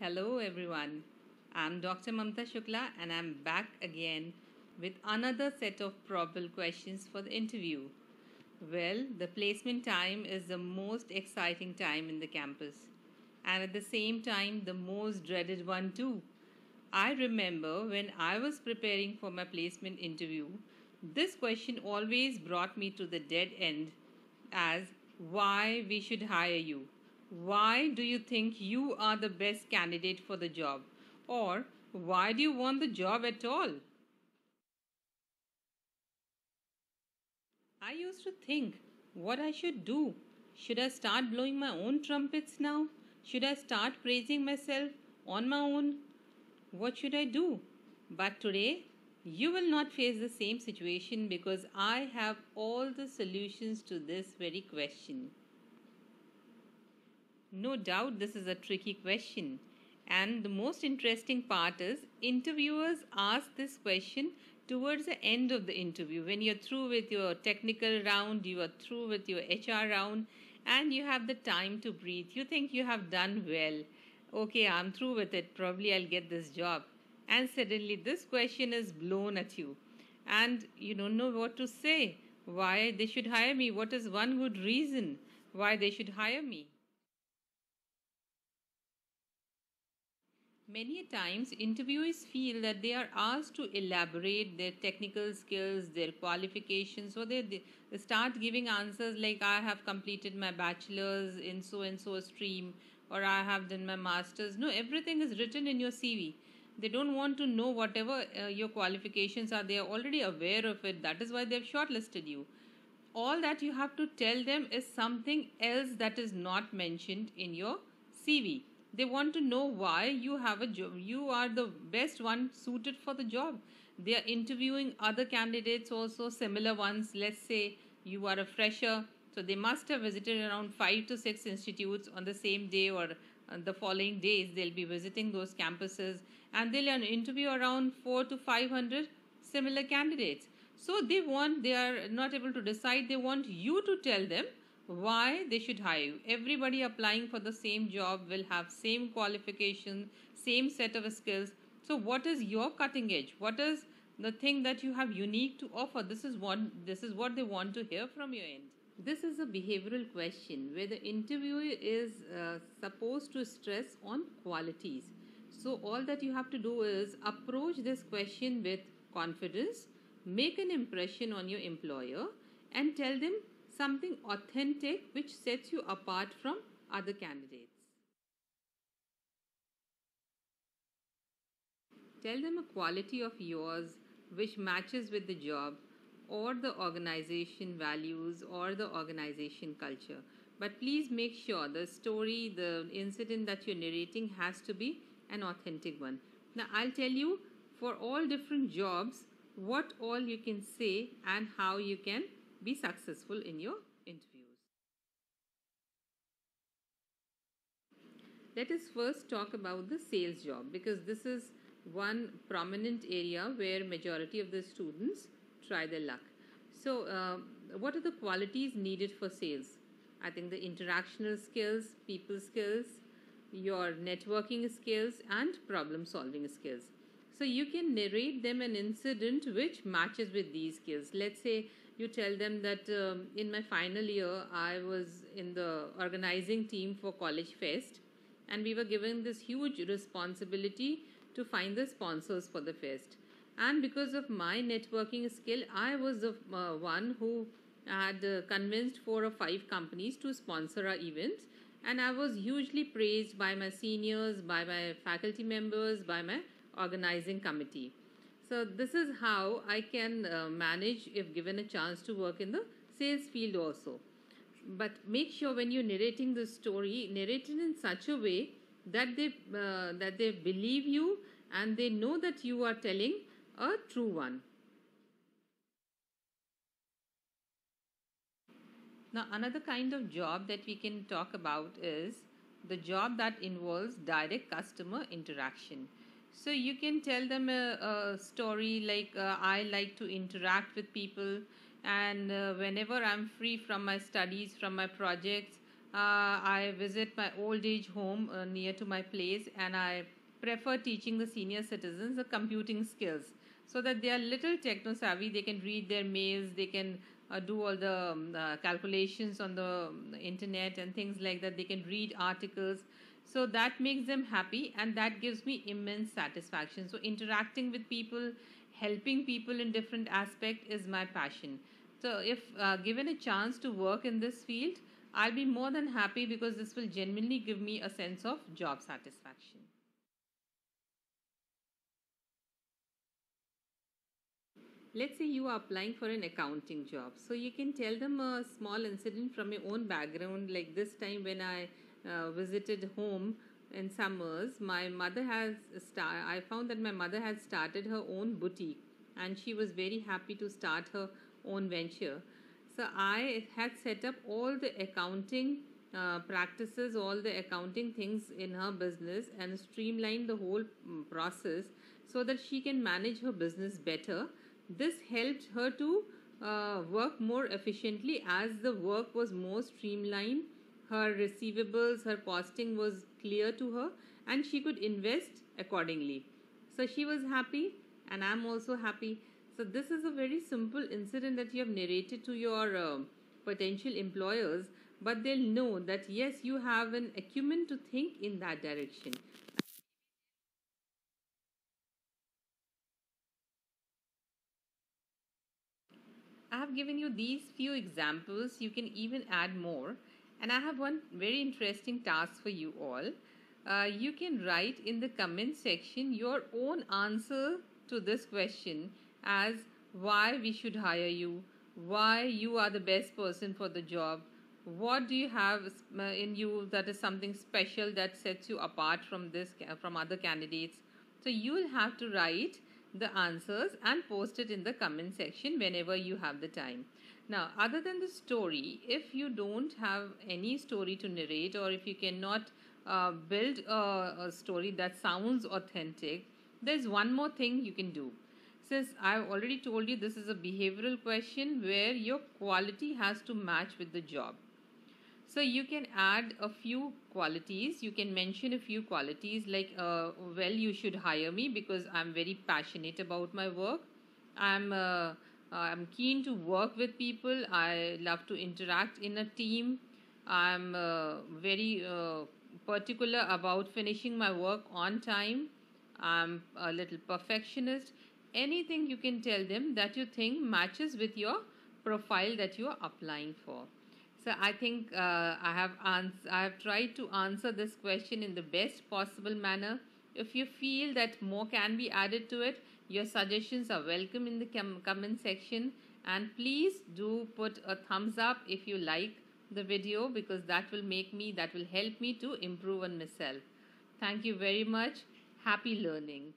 Hello everyone. I'm Dr. Mamta Shukla and I'm back again with another set of probable questions for the interview. Well, the placement time is the most exciting time in the campus and at the same time the most dreaded one too. I remember when I was preparing for my placement interview, this question always brought me to the dead end as why we should hire you. Why do you think you are the best candidate for the job? Or why do you want the job at all? I used to think what I should do. Should I start blowing my own trumpets now? Should I start praising myself on my own? What should I do? But today, you will not face the same situation because I have all the solutions to this very question. No doubt this is a tricky question. And the most interesting part is interviewers ask this question towards the end of the interview. When you're through with your technical round, you are through with your HR round, and you have the time to breathe. You think you have done well. Okay, I'm through with it. Probably I'll get this job. And suddenly this question is blown at you. And you don't know what to say. Why they should hire me? What is one good reason why they should hire me? Many times, interviewers feel that they are asked to elaborate their technical skills, their qualifications, so they start giving answers like, I have completed my bachelor's in so and so stream, or I have done my master's. No, everything is written in your CV. They don't want to know whatever your qualifications are, they are already aware of it. That is why they have shortlisted you. All that you have to tell them is something else that is not mentioned in your CV. They want to know why you have a job. You are the best one suited for the job. They are interviewing other candidates also, similar ones. Let's say you are a fresher, so they must have visited around 5 to 6 institutes on the same day or the following days. They'll be visiting those campuses and they'll interview around 4 to 500 similar candidates. So they are not able to decide. They want you to tell them why they should hire you. Everybody applying for the same job will have same qualification, same set of skills. So what is your cutting edge? What is the thing that you have unique to offer? This is what they want to hear from your end. This is a behavioral question where the interviewer is supposed to stress on qualities. So all that you have to do is approach this question with confidence, make an impression on your employer, and tell them something authentic which sets you apart from other candidates. Tell them a quality of yours which matches with the job or the organization values or the organization culture. But please make sure the story, the incident that you're narrating has to be an authentic one. Now, I'll tell you for all different jobs what all you can say and how you can be successful in your interviews. Let us first talk about the sales job because this is one prominent area where majority of the students try their luck. So, what are the qualities needed for sales? I think the interactional skills, people skills, your networking skills, and problem solving skills. So you can narrate them an incident which matches with these skills. Let's say you tell them that in my final year, I was in the organizing team for College Fest, and we were given this huge responsibility to find the sponsors for the fest. And because of my networking skill, I was the one who had convinced 4 or 5 companies to sponsor our events, and I was hugely praised by my seniors, by my faculty members, by my organizing committee. So this is how I can manage if given a chance to work in the sales field also. But make sure when you're narrating the story, narrate it in such a way that they believe you and they know that you are telling a true one. Now, another kind of job that we can talk about is the job that involves direct customer interaction. So you can tell them a story like I like to interact with people, and whenever I'm free from my studies, from my projects, I visit my old age home near to my place, and I prefer teaching the senior citizens the computing skills so that they are little techno savvy. They can read their mails, they can do all the calculations on the internet and things like that. They can read articles. So that makes them happy, and that gives me immense satisfaction. So interacting with people, helping people in different aspect is my passion. So if given a chance to work in this field, I'll be more than happy, because this will genuinely give me a sense of job satisfaction. Let's say you are applying for an accounting job, so you can tell them a small incident from your own background. Like this time when I visited home in summers, my mother has I found that my mother had started her own boutique, and she was very happy to start her own venture. So I had set up all the accounting practices, all the accounting things in her business, and streamlined the whole process so that she can manage her business better. This helped her to work more efficiently, as the work was more streamlined. Her receivables, her costing was clear to her, and she could invest accordingly. So she was happy, and I'm also happy. So, this is a very simple incident that you have narrated to your potential employers, but they'll know that yes, you have an acumen to think in that direction. I have given you these few examples. You can even add more. And I have one very interesting task for you all. You can write in the comment section your own answer to this question, as why we should hire you, why you are the best person for the job, what do you have in you that is something special that sets you apart from from other candidates. So you will have to write the answers and post it in the comment section whenever you have the time. Now, other than the story, if you don't have any story to narrate, or if you cannot build a story that sounds authentic, there's one more thing you can do. Since I've already told you this is a behavioral question where your quality has to match with the job. So you can add a few qualities. You can mention a few qualities like, well, you should hire me because I'm very passionate about my work. I'm keen to work with people. I love to interact in a team. I'm very particular about finishing my work on time. I'm a little perfectionist. Anything you can tell them that you think matches with your profile that you are applying for. So I think I have tried to answer this question in the best possible manner. If you feel that more can be added to it, your suggestions are welcome in the comment section, and please do put a thumbs up if you like the video, because that will help me to improve on myself. Thank you very much. Happy learning.